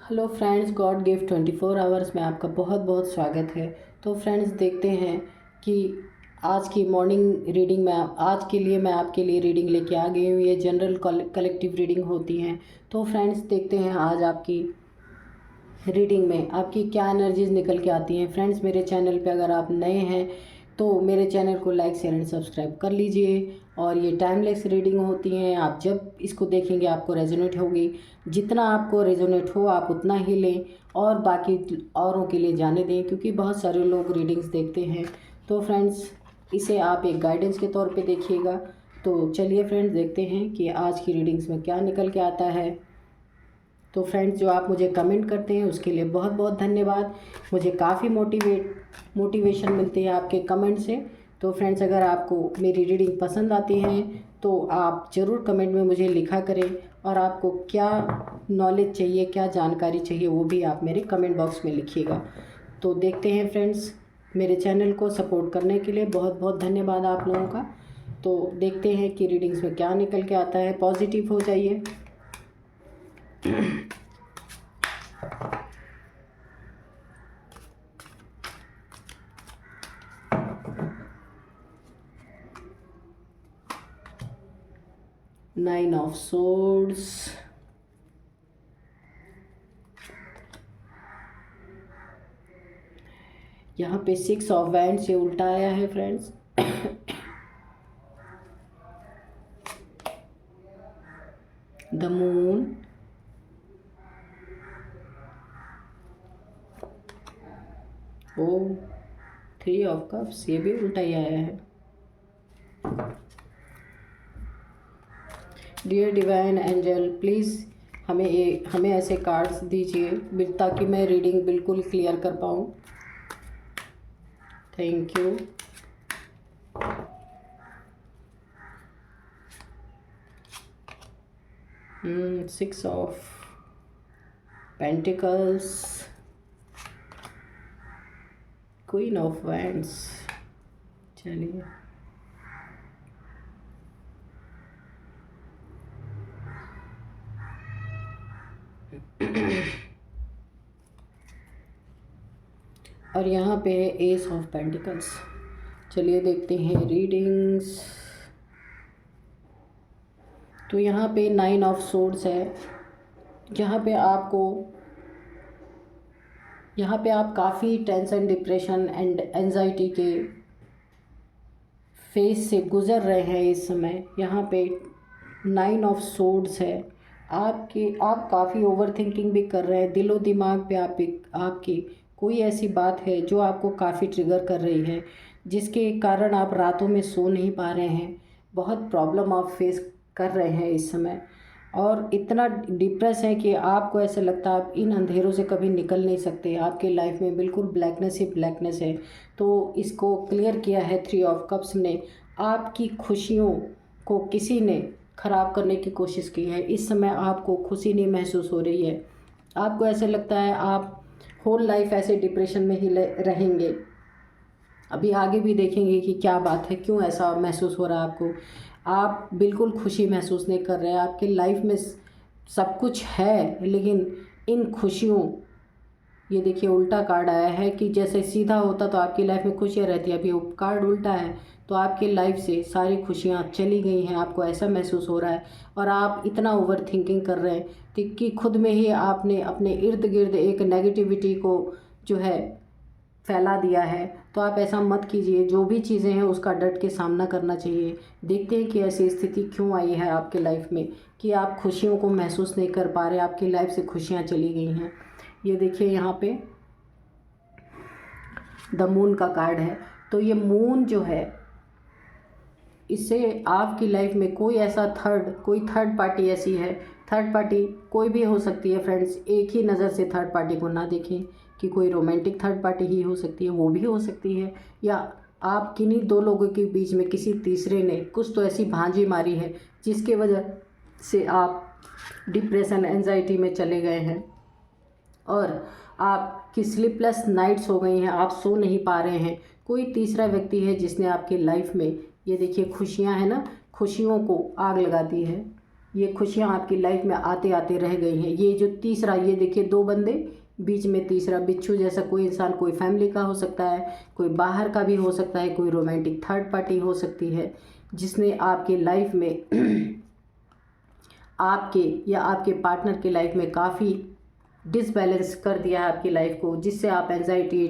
Hello friends, God gift 24 hours में आपका बहुत बहुत स्वागत है। तो फ्रेंड्स, देखते हैं कि आज की मॉर्निंग रीडिंग में आज के लिए मैं आपके लिए रीडिंग लेके आ गई हूँ। ये जनरल कलेक्टिव रीडिंग होती हैं। तो फ्रेंड्स, देखते हैं आज आपकी रीडिंग में आपकी क्या एनर्जीज निकल के आती हैं। फ्रेंड्स, मेरे चैनल पे अगर आप नए हैं तो मेरे चैनल को लाइक शेयर एंड सब्सक्राइब कर लीजिए। और ये टाइमलेस रीडिंग होती हैं, आप जब इसको देखेंगे आपको रेजोनेट होगी। जितना आपको रेजोनेट हो आप उतना ही लें और बाकी औरों के लिए जाने दें, क्योंकि बहुत सारे लोग रीडिंग्स देखते हैं। तो फ्रेंड्स, इसे आप एक गाइडेंस के तौर पे देखिएगा। तो चलिए फ्रेंड्स, देखते हैं कि आज की रीडिंग्स में क्या निकल के आता है। तो फ्रेंड्स, जो आप मुझे कमेंट करते हैं उसके लिए बहुत बहुत धन्यवाद। मुझे काफ़ी मोटिवेशन मिलती है आपके कमेंट से। तो फ्रेंड्स, अगर आपको मेरी रीडिंग पसंद आती है तो आप ज़रूर कमेंट में मुझे लिखा करें, और आपको क्या नॉलेज चाहिए, क्या जानकारी चाहिए, वो भी आप मेरे कमेंट बॉक्स में लिखिएगा। तो देखते हैं फ्रेंड्स, मेरे चैनल को सपोर्ट करने के लिए बहुत बहुत धन्यवाद आप लोगों का। तो देखते हैं कि रीडिंग्स में क्या निकल के आता है। पॉजिटिव हो जाइए। नाइन ऑफ सोर्ड्स, यहाँ पे 6 ऑफ वैंड से उल्टा आया है फ्रेंड्स। द मून, ओ 3 ऑफ कप्स, ये भी उल्टा ही आया है। डियर डिवाइन एंजल, प्लीज़ हमें ऐसे कार्ड्स दीजिए ताकि मैं रीडिंग बिल्कुल क्लियर कर पाऊँ। Thank you. Six of pentacles, queen of wands. चलिए, और यहाँ पे है एस ऑफ पेंटिकल्स। चलिए देखते हैं रीडिंग्स। तो यहाँ पे 9 ऑफ सोर्ड्स है, जहाँ पे आप काफ़ी टेंशन, डिप्रेशन एंड एंजाइटी के फेज से गुज़र रहे हैं इस समय। यहाँ पे 9 ऑफ सोर्ड्स है। आप काफ़ी ओवर थिंकिंग भी कर रहे हैं। दिलो दिमाग पे आपकी कोई ऐसी बात है जो आपको काफ़ी ट्रिगर कर रही है, जिसके कारण आप रातों में सो नहीं पा रहे हैं। बहुत प्रॉब्लम आप फेस कर रहे हैं इस समय, और इतना डिप्रेस है कि आपको ऐसा लगता है आप इन अंधेरों से कभी निकल नहीं सकते। आपके लाइफ में बिल्कुल ब्लैकनेस ही ब्लैकनेस है। तो इसको क्लियर किया है 3 ऑफ कप्स ने। आपकी खुशियों को किसी ने ख़राब करने की कोशिश की है। इस समय आपको खुशी नहीं महसूस हो रही है। आपको ऐसे लगता है आप होल लाइफ ऐसे डिप्रेशन में ही रहेंगे। अभी आगे भी देखेंगे कि क्या बात है, क्यों ऐसा महसूस हो रहा है आपको। आप बिल्कुल खुशी महसूस नहीं कर रहे हैं। आपके लाइफ में सब कुछ है, लेकिन इन खुशियों, ये देखिए उल्टा कार्ड आया है कि जैसे सीधा होता तो आपकी लाइफ में खुशियाँ रहती। अभी वो कार्ड उल्टा है, तो आपकी लाइफ से सारी खुशियाँ चली गई हैं। आपको ऐसा महसूस हो रहा है, और आप इतना ओवर थिंकिंग कर रहे हैं कि खुद में ही आपने अपने इर्द गिर्द एक नेगेटिविटी को जो है फैला दिया है। तो आप ऐसा मत कीजिए। जो भी चीज़ें हैं उसका डट के सामना करना चाहिए। देखते हैं कि ऐसी स्थिति क्यों आई है आपके लाइफ में कि आप खुशियों को महसूस नहीं कर पा रहे, आपकी लाइफ से खुशियाँ चली गई हैं। ये देखिए यहाँ पे द मून का कार्ड है। तो ये मून जो है, इससे आपकी लाइफ में कोई थर्ड पार्टी ऐसी है। थर्ड पार्टी कोई भी हो सकती है फ्रेंड्स। एक ही नज़र से थर्ड पार्टी को ना देखें कि कोई रोमांटिक थर्ड पार्टी ही हो सकती है, वो भी हो सकती है, या आप किन्हीं दो लोगों के बीच में किसी तीसरे ने कुछ तो ऐसी भांजी मारी है जिसके वजह से आप डिप्रेशन, एंजाइटी में चले गए हैं, और आपकी स्लीपलेस नाइट्स हो गई हैं। आप सो नहीं पा रहे हैं। कोई तीसरा व्यक्ति है जिसने आपकी लाइफ में, ये देखिए खुशियां है ना, खुशियों को आग लगा दी है। ये खुशियाँ आपकी लाइफ में आते आते रह गई हैं। ये जो तीसरा, ये देखिए 2 बंदे, बीच में तीसरा बिच्छू जैसा कोई इंसान, कोई फैमिली का हो सकता है, कोई बाहर का भी हो सकता है, कोई रोमांटिक थर्ड पार्टी हो सकती है, जिसने आपके लाइफ में आपके या आपके पार्टनर की लाइफ में काफ़ी डिसबैलेंस कर दिया है आपकी लाइफ को, जिससे आप एंजाइटी,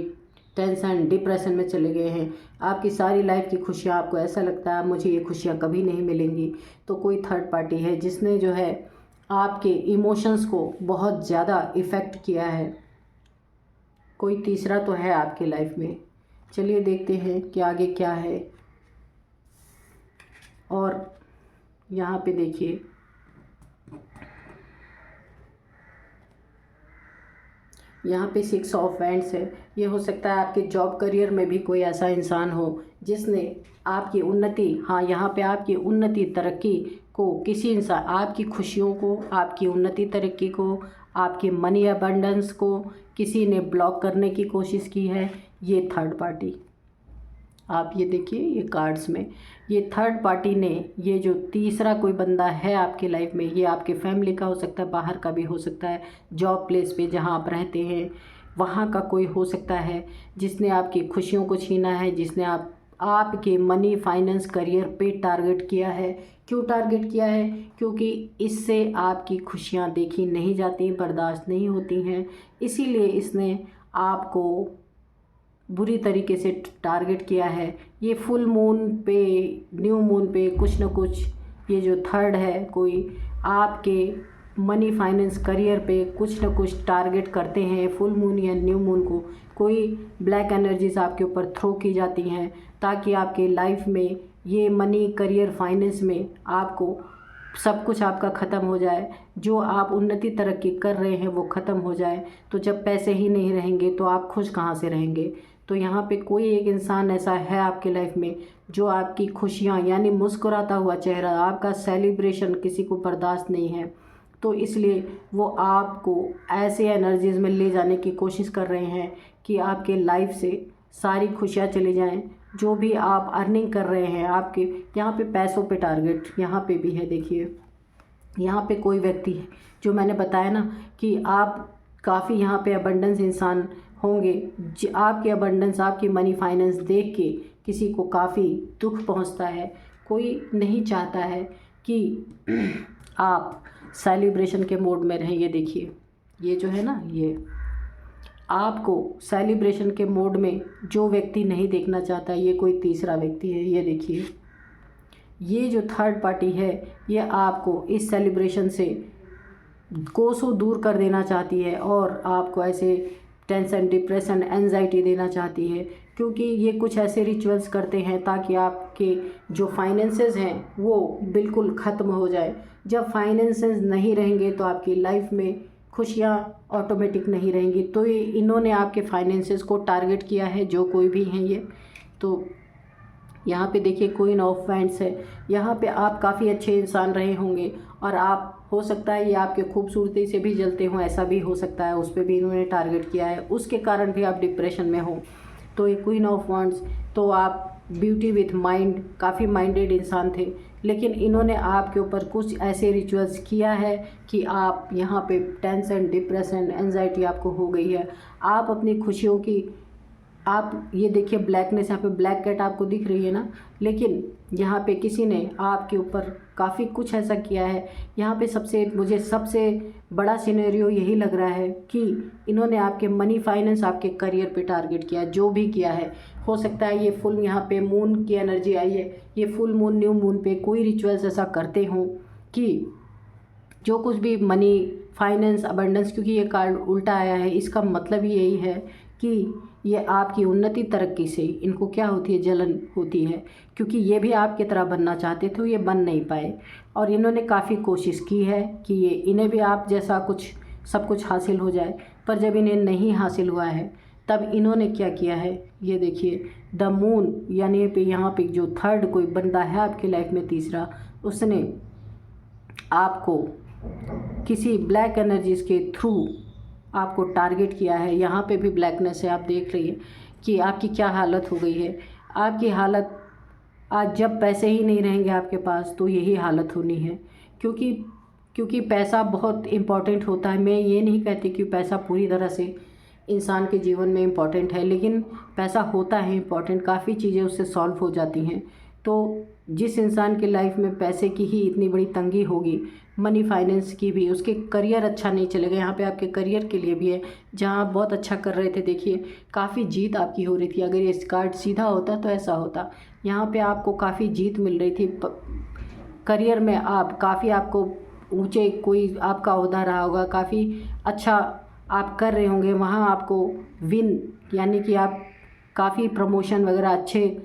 टेंशन, डिप्रेशन में चले गए हैं। आपकी सारी लाइफ की खुशियाँ, आपको ऐसा लगता है मुझे ये खुशियाँ कभी नहीं मिलेंगी। तो कोई थर्ड पार्टी है जिसने जो है आपके इमोशंस को बहुत ज़्यादा इफ़ेक्ट किया है। कोई तीसरा तो है आपकी लाइफ में। चलिए देखते हैं कि आगे क्या है। और यहाँ पे देखिए, यहाँ पे 6 ऑफ वैंड्स है। ये हो सकता है आपके जॉब करियर में भी कोई ऐसा इंसान हो जिसने आपकी उन्नति, हाँ यहाँ पे आपकी उन्नति तरक्की को, किसी इंसान आपकी खुशियों को, आपकी उन्नति तरक्की को, आपकी मनी अबंडेंस को किसी ने ब्लॉक करने की कोशिश की है। ये थर्ड पार्टी, आप ये देखिए ये कार्ड्स में, ये थर्ड पार्टी ने, ये जो तीसरा कोई बंदा है आपकी लाइफ में, ये आपके फैमिली का हो सकता है, बाहर का भी हो सकता है, जॉब प्लेस पे जहाँ आप रहते हैं वहाँ का कोई हो सकता है, जिसने आपकी खुशियों को छीना है, जिसने आपके मनी, फाइनेंस, करियर पे टारगेट किया है। क्यों टारगेट किया है? क्योंकि इससे आपकी खुशियाँ देखी नहीं जाती, बर्दाश्त नहीं होती हैं, इसीलिए इसने आपको बुरी तरीके से टारगेट किया है। ये फुल मून पे, न्यू मून पे कुछ ना कुछ, ये जो थर्ड है कोई आपके मनी, फाइनेंस, करियर पे कुछ ना कुछ टारगेट करते हैं। फुल मून या न्यू मून को कोई ब्लैक एनर्जीज आपके ऊपर थ्रो की जाती हैं ताकि आपके लाइफ में ये मनी, करियर, फाइनेंस में आपको सब कुछ आपका ख़त्म हो जाए। जो आप उन्नति तरक्की कर रहे हैं वो ख़त्म हो जाए। तो जब पैसे ही नहीं रहेंगे तो आप खुश कहाँ से रहेंगे? तो यहाँ पे कोई एक इंसान ऐसा है आपके लाइफ में जो आपकी खुशियाँ, यानी मुस्कुराता हुआ चेहरा, आपका सेलिब्रेशन किसी को बर्दाश्त नहीं है, तो इसलिए वो आपको ऐसे एनर्जीज़ में ले जाने की कोशिश कर रहे हैं कि आपके लाइफ से सारी खुशियाँ चली जाएं। जो भी आप अर्निंग कर रहे हैं, आपके यहाँ पे पैसों पे टारगेट यहाँ पे भी है। देखिए यहाँ पे कोई व्यक्ति है, जो मैंने बताया ना कि आप काफ़ी यहाँ पे अबंडेंस इंसान होंगे, आपकी अबंडेंस, आपकी मनी, फाइनेंस देख के किसी को काफ़ी दुख पहुँचता है। कोई नहीं चाहता है कि आप सेलिब्रेशन के मोड में रहें। ये देखिए ये जो है ना, ये आपको सेलिब्रेशन के मोड में जो व्यक्ति नहीं देखना चाहता, ये कोई तीसरा व्यक्ति है। ये देखिए ये जो थर्ड पार्टी है, ये आपको इस सेलिब्रेशन से कोसों दूर कर देना चाहती है और आपको ऐसे टेंशन, डिप्रेशन, एंजाइटी देना चाहती है, क्योंकि ये कुछ ऐसे रिचुअल्स करते हैं ताकि आपके जो फाइनेंसेस हैं वो बिल्कुल ख़त्म हो जाए। जब फाइनेंसेस नहीं रहेंगे तो आपकी लाइफ में खुशियाँ ऑटोमेटिक नहीं रहेंगी। तो ये इन्होंने आपके फाइनेंसेस को टारगेट किया है, जो कोई भी हैं ये। तो यहाँ पे देखिए क्वीन ऑफ वैंड्स है। यहाँ पे आप काफ़ी अच्छे इंसान रहे होंगे और आप, हो सकता है ये आपके खूबसूरती से भी जलते हों, ऐसा भी हो सकता है, उस पर भी इन्होंने टारगेट किया है, उसके कारण भी आप डिप्रेशन में हो। तो ये क्वीन ऑफ वैंड्स, तो आप ब्यूटी विथ माइंड, काफ़ी माइंडेड इंसान थे, लेकिन इन्होंने आपके ऊपर कुछ ऐसे रिचुअल्स किया है कि आप यहाँ पे टेंशन, डिप्रेशन, एंजाइटी आपको हो गई है। आप अपनी खुशियों की, आप ये देखिए ब्लैकनेस, यहाँ पे ब्लैक कैट आपको दिख रही है ना, लेकिन यहाँ पे किसी ने आपके ऊपर काफ़ी कुछ ऐसा किया है। यहाँ पे मुझे सबसे बड़ा सिनेरियो यही लग रहा है कि इन्होंने आपके मनी, फाइनेंस, आपके करियर पे टारगेट किया है। जो भी किया है, हो सकता है ये फुल, यहाँ पे मून की एनर्जी आई है, ये फुल मून, न्यू मून पे कोई रिचुअल्स ऐसा करते हों कि जो कुछ भी मनी, फाइनेंस, अबंडेंस, क्योंकि ये कार्ड उल्टा आया है, इसका मतलब ही यही है कि ये आपकी उन्नति तरक्की से इनको क्या होती है, जलन होती है, क्योंकि ये भी आपकी तरह बनना चाहते थे, ये बन नहीं पाए और इन्होंने काफ़ी कोशिश की है कि ये इन्हें भी आप जैसा कुछ सब कुछ हासिल हो जाए, पर जब इन्हें नहीं हासिल हुआ है तब इन्होंने क्या किया है, ये देखिए द मून, यानी यहाँ पे जो थर्ड कोई बंदा है आपकी लाइफ में, तीसरा, उसने आपको किसी ब्लैक एनर्जीज के थ्रू आपको टारगेट किया है। यहाँ पे भी ब्लैकनेस है, आप देख रही है कि आपकी क्या हालत हो गई है। आपकी हालत आज, जब पैसे ही नहीं रहेंगे आपके पास तो यही हालत होनी है, क्योंकि क्योंकि पैसा बहुत इम्पॉर्टेंट होता है। मैं ये नहीं कहती कि पैसा पूरी तरह से इंसान के जीवन में इम्पॉर्टेंट है, लेकिन पैसा होता है इम्पॉर्टेंट, काफ़ी चीज़ें उससे सॉल्व हो जाती हैं। तो जिस इंसान की लाइफ में पैसे की ही इतनी बड़ी तंगी होगी, मनी फाइनेंस की भी, उसके करियर अच्छा नहीं चलेगा। यहाँ पे आपके करियर के लिए भी है, जहाँ आप बहुत अच्छा कर रहे थे, देखिए काफ़ी जीत आपकी हो रही थी। अगर ये कार्ड सीधा होता तो ऐसा होता, यहाँ पे आपको काफ़ी जीत मिल रही थी। करियर में आप काफ़ी, आपको ऊंचे कोई आपका ओहदा रहा होगा, काफ़ी अच्छा आप कर रहे होंगे, वहाँ आपको विन यानी कि आप काफ़ी प्रमोशन वगैरह अच्छे,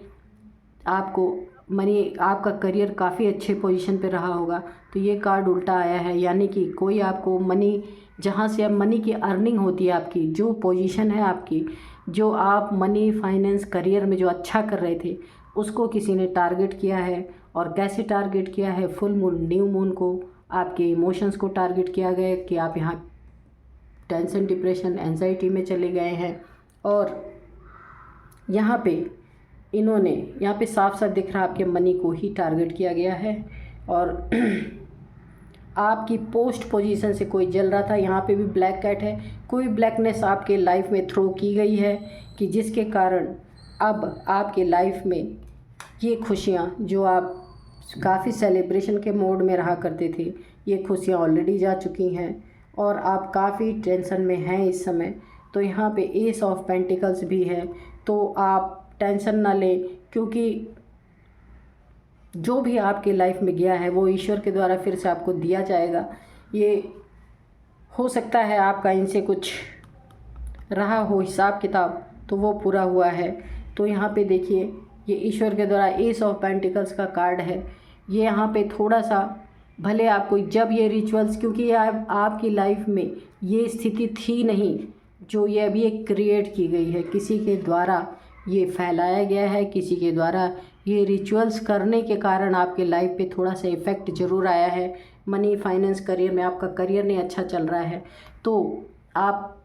आपको मनी, आपका करियर काफ़ी अच्छे पोजीशन पे रहा होगा। तो ये कार्ड उल्टा आया है, यानी कि कोई आपको मनी, जहाँ से अब मनी की अर्निंग होती है, आपकी जो पोजीशन है आपकी, जो आप मनी फाइनेंस करियर में जो अच्छा कर रहे थे, उसको किसी ने टारगेट किया है। और कैसे टारगेट किया है? फुल मून, न्यू मून को, आपके इमोशंस को टारगेट किया गया कि आप यहाँ टेंशन, डिप्रेशन, एंजाइटी में चले गए हैं। और यहाँ पे इन्होंने, यहाँ पे साफ साफ दिख रहा है आपके मनी को ही टारगेट किया गया है। और आपकी पोस्ट पोजीशन से कोई जल रहा था, यहाँ पे भी ब्लैक कैट है। कोई ब्लैकनेस आपके लाइफ में थ्रो की गई है कि जिसके कारण अब आपके लाइफ में ये खुशियाँ, जो आप काफ़ी सेलिब्रेशन के मोड में रहा करते थे, ये खुशियाँ ऑलरेडी जा चुकी हैं और आप काफ़ी टेंशन में हैं इस समय। तो यहाँ पे एस ऑफ पेंटिकल्स भी है, तो आप टेंशन ना लें, क्योंकि जो भी आपके लाइफ में गया है वो ईश्वर के द्वारा फिर से आपको दिया जाएगा। ये हो सकता है आपका इनसे कुछ रहा हो हिसाब किताब, तो वो पूरा हुआ है। तो यहाँ पे देखिए, ये ईश्वर के द्वारा एस ऑफ पेंटिकल्स का कार्ड है। ये यहाँ पे थोड़ा सा, भले आपको जब ये रिचुअल्स, क्योंकि ये आपकी लाइफ में ये स्थिति थी नहीं, जो ये अभी एक क्रिएट की गई है, किसी के द्वारा ये फैलाया गया है, किसी के द्वारा ये रिचुअल्स करने के कारण आपके लाइफ पे थोड़ा सा इफ़ेक्ट ज़रूर आया है। मनी फाइनेंस करियर में आपका करियर नहीं अच्छा चल रहा है, तो आप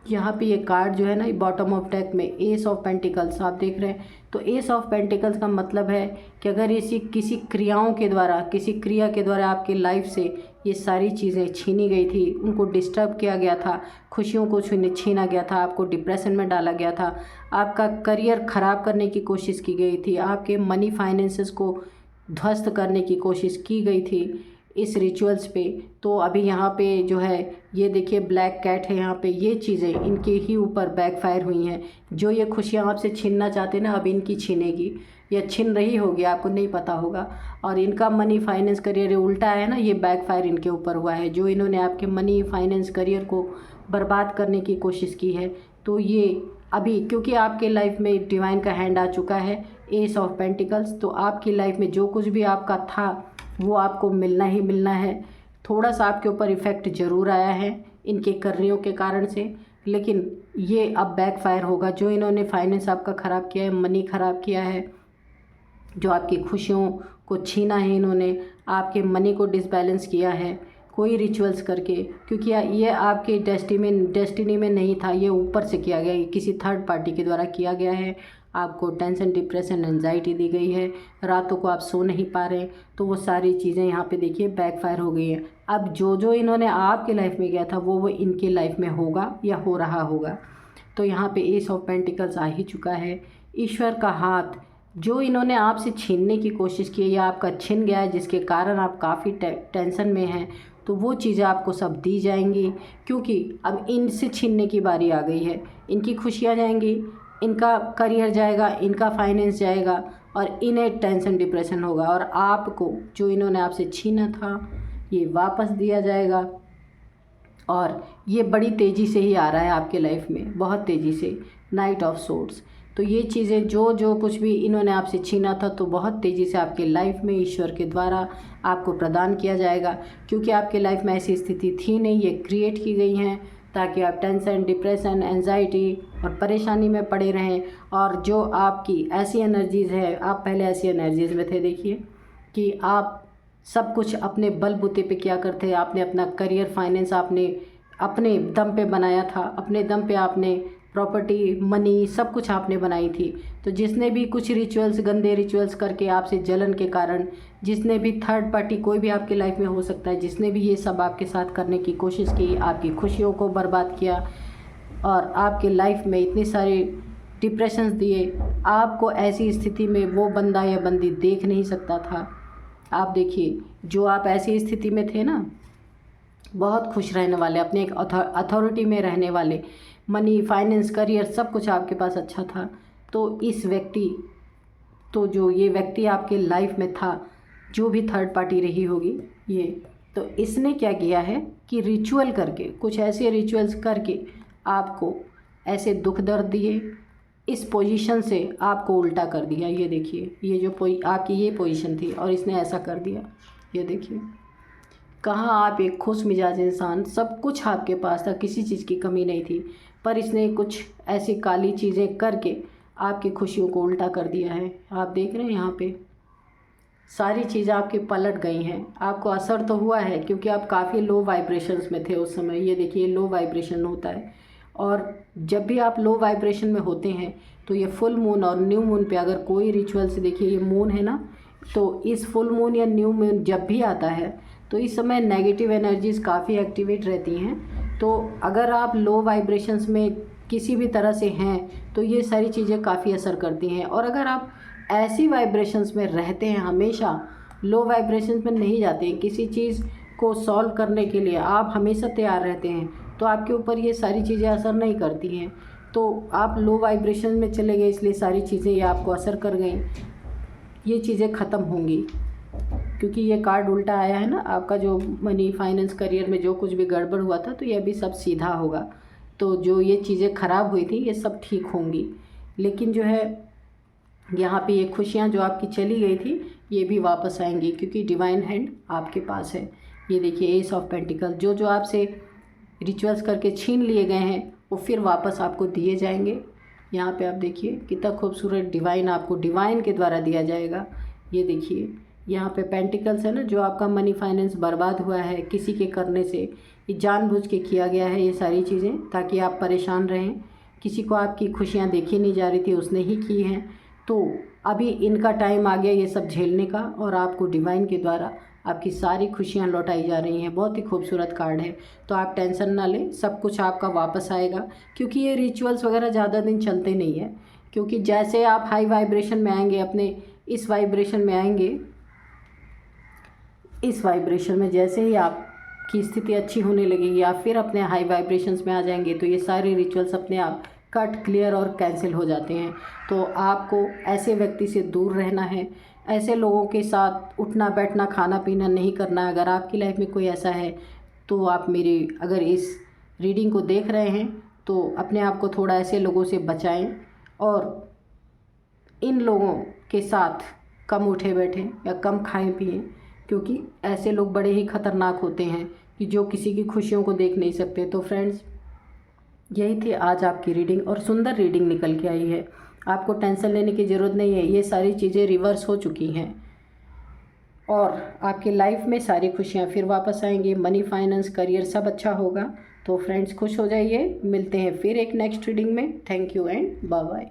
यहाँ पे ये कार्ड जो है ना, बॉटम ऑफ डेक में एस ऑफ पेंटिकल्स आप देख रहे हैं। तो एस ऑफ पेंटिकल्स का मतलब है कि अगर इसी किसी क्रियाओं के द्वारा, किसी क्रिया के द्वारा आपके लाइफ से ये सारी चीज़ें छीनी गई थी, उनको डिस्टर्ब किया गया था, खुशियों को छीना गया था, आपको डिप्रेशन में डाला गया था, आपका करियर ख़राब करने की कोशिश की गई थी, आपके मनी फाइनेंसेस को ध्वस्त करने की कोशिश की गई थी इस रिचुअल्स पे। तो अभी यहाँ पे जो है, ये देखिए ब्लैक कैट है यहाँ पे, ये चीज़ें इनके ही ऊपर बैकफायर हुई हैं। जो ये खुशियाँ आपसे छीनना चाहते ना, अब इनकी छीनेगी, या छीन रही होगी, आपको नहीं पता होगा। और इनका मनी फाइनेंस करियर उल्टा है ना, ये बैकफायर इनके ऊपर हुआ है। जो इन्होंने आपके मनी फाइनेंस करियर को बर्बाद करने की कोशिश की है, तो ये अभी, क्योंकि आपके लाइफ में डिवाइन का हैंड आ चुका है, एस ऑफ पेंटिकल्स, तो आपकी लाइफ में जो कुछ भी आपका था वो आपको मिलना ही मिलना है। थोड़ा सा आपके ऊपर इफ़ेक्ट ज़रूर आया है इनके करनियों के कारण से, लेकिन ये अब बैकफायर होगा। जो इन्होंने फाइनेंस आपका ख़राब किया है, मनी ख़राब किया है, जो आपकी खुशियों को छीना है, इन्होंने आपके मनी को डिसबैलेंस किया है कोई रिचुअल्स करके, क्योंकि ये आपके डेस्टिनी में नहीं था, ये ऊपर से किया गया, किसी थर्ड पार्टी के द्वारा किया गया है। आपको टेंशन, डिप्रेशन, एंजाइटी दी गई है, रातों को आप सो नहीं पा रहे, तो वो सारी चीज़ें यहाँ पे देखिए बैकफायर हो गई हैं। अब जो जो इन्होंने आपके लाइफ में किया था वो इनके लाइफ में होगा या हो रहा होगा। तो यहाँ पे एस ऑफ पेंटिकल्स आ ही चुका है। ईश्वर का हाथ, जो इन्होंने आपसे छीनने की कोशिश की है या आपका छिन गया है, जिसके कारण आप काफ़ी टेंशन में हैं, तो वो चीज़ें आपको सब दी जाएंगी, क्योंकि अब इनसे छीनने की बारी आ गई है। इनकी खुशियाँ जाएंगी, इनका करियर जाएगा, इनका फाइनेंस जाएगा, और इन्हें टेंशन, डिप्रेशन होगा, और आपको जो इन्होंने आपसे छीना था ये वापस दिया जाएगा। और ये बड़ी तेज़ी से ही आ रहा है आपके लाइफ में, बहुत तेज़ी से, नाइट ऑफ सोर्ड्स। तो ये चीज़ें जो कुछ भी इन्होंने आपसे छीना था, तो बहुत तेज़ी से आपके लाइफ में ईश्वर के द्वारा आपको प्रदान किया जाएगा, क्योंकि आपके लाइफ में ऐसी स्थिति थी नहीं, ये क्रिएट की गई हैं ताकि आप टेंशन, डिप्रेशन, एंजाइटी और परेशानी में पड़े रहें। और जो आपकी ऐसी एनर्जीज़ है, आप पहले ऐसी एनर्जीज़ में थे, देखिए कि आप सब कुछ अपने बलबूते पे किया करते हैं। आपने अपना करियर, फाइनेंस आपने अपने दम पे बनाया था, अपने दम पे आपने प्रॉपर्टी, मनी, सब कुछ आपने बनाई थी। तो जिसने भी कुछ रिचुअल्स, गंदे रिचुअल्स करके आपसे जलन के कारण, जिसने भी थर्ड पार्टी, कोई भी आपकी लाइफ में हो सकता है, जिसने भी ये सब आपके साथ करने की कोशिश की, आपकी खुशियों को बर्बाद किया और आपके लाइफ में इतने सारे डिप्रेशंस दिए, आपको ऐसी स्थिति में वो बंदा या बंदी देख नहीं सकता था। आप देखिए, जो आप ऐसी स्थिति में थे ना, बहुत खुश रहने वाले, अपने एक अथॉरिटी में रहने वाले, मनी, फाइनेंस, करियर सब कुछ आपके पास अच्छा था। तो इस व्यक्ति, तो जो ये व्यक्ति आपके लाइफ में था, जो भी थर्ड पार्टी रही होगी ये, तो इसने क्या किया है कि रिचुअल करके, कुछ ऐसे रिचुअल्स करके आपको ऐसे दुख दर्द दिए, इस पोजीशन से आपको उल्टा कर दिया। ये देखिए, ये जो आपकी ये पोजीशन थी और इसने ऐसा कर दिया। ये देखिए, कहाँ आप एक खुश मिजाज इंसान, सब कुछ आपके पास था, किसी चीज़ की कमी नहीं थी, पर इसने कुछ ऐसी काली चीज़ें करके आपकी खुशियों को उल्टा कर दिया है। आप देख रहे हैं यहाँ पे सारी चीज़ें आपकी पलट गई हैं। आपको असर तो हुआ है क्योंकि आप काफ़ी लो वाइब्रेशंस में थे उस समय। ये देखिए, लो वाइब्रेशन होता है, और जब भी आप लो वाइब्रेशन में होते हैं तो ये फुल मून और न्यू मून पे अगर कोई रिचुअल से, देखिए ये मून है ना, तो इस फुल मून या न्यू मून जब भी आता है तो इस समय नेगेटिव एनर्जीज़ काफ़ी एक्टिवेट रहती हैं। तो अगर आप लो वाइब्रेशंस में किसी भी तरह से हैं तो ये सारी चीज़ें काफ़ी असर करती हैं। और अगर आप ऐसी वाइब्रेशंस में रहते हैं, हमेशा लो वाइब्रेशंस में नहीं जाते हैं, किसी चीज़ को सॉल्व करने के लिए आप हमेशा तैयार रहते हैं, तो आपके ऊपर ये सारी चीज़ें असर नहीं करती हैं। तो आप लो वाइब्रेशन में चले गए, इसलिए सारी चीज़ें ये आपको असर कर गई। ये चीज़ें ख़त्म होंगी क्योंकि ये कार्ड उल्टा आया है ना, आपका जो मनी, फाइनेंस, करियर में जो कुछ भी गड़बड़ हुआ था, तो ये अभी सब सीधा होगा। तो जो ये चीज़ें ख़राब हुई थी ये सब ठीक होंगी। लेकिन जो है यहाँ पे ये खुशियाँ जो आपकी चली गई थी ये भी वापस आएंगी क्योंकि डिवाइन हैंड आपके पास है। ये देखिए, एस ऑफ पेंटिकल, जो आपसे रिचुअल्स करके छीन लिए गए हैं वो फिर वापस आपको दिए जाएंगे। यहाँ पे आप देखिए कितना खूबसूरत डिवाइन आपको डिवाइन के द्वारा दिया जाएगा। ये देखिए, यहाँ पे पेंटिकल्स है ना, जो आपका मनी, फाइनेंस बर्बाद हुआ है किसी के करने से, ये जानबूझ के किया गया है ये सारी चीज़ें, ताकि आप परेशान रहें। किसी को आपकी खुशियाँ देखी नहीं जा रही थी, उसने ही की हैं। तो अभी इनका टाइम आ गया ये सब झेलने का, और आपको डिवाइन के द्वारा आपकी सारी खुशियाँ लौटाई जा रही हैं। बहुत ही खूबसूरत कार्ड है। तो आप टेंशन ना लें, सब कुछ आपका वापस आएगा क्योंकि ये रिचुअल्स वगैरह ज़्यादा दिन चलते नहीं हैं। क्योंकि जैसे आप हाई वाइब्रेशन में आएंगे, अपने इस वाइब्रेशन में आएंगे, इस वाइब्रेशन में जैसे ही आपकी स्थिति अच्छी होने लगेगी, आप फिर अपने हाई वाइब्रेशंस में आ जाएंगे, तो ये सारे रिचुअल्स अपने आप कट, क्लियर और कैंसिल हो जाते हैं। तो आपको ऐसे व्यक्ति से दूर रहना है, ऐसे लोगों के साथ उठना बैठना, खाना पीना नहीं करना है। अगर आपकी लाइफ में कोई ऐसा है तो आप मेरी अगर इस रीडिंग को देख रहे हैं तो अपने आप को थोड़ा ऐसे लोगों से बचाएं और इन लोगों के साथ कम उठे बैठें या कम खाएं पिएं, क्योंकि ऐसे लोग बड़े ही ख़तरनाक होते हैं कि जो किसी की खुशियों को देख नहीं सकते। तो फ्रेंड्स, यही थी आज आपकी रीडिंग, और सुंदर रीडिंग निकल के आई है। आपको टेंशन लेने की ज़रूरत नहीं है, ये सारी चीज़ें रिवर्स हो चुकी हैं और आपकी लाइफ में सारी खुशियाँ फिर वापस आएंगी। मनी, फाइनेंस, करियर सब अच्छा होगा। तो फ्रेंड्स, खुश हो जाइए। मिलते हैं फिर एक नेक्स्ट रीडिंग में। Thank you and bye bye.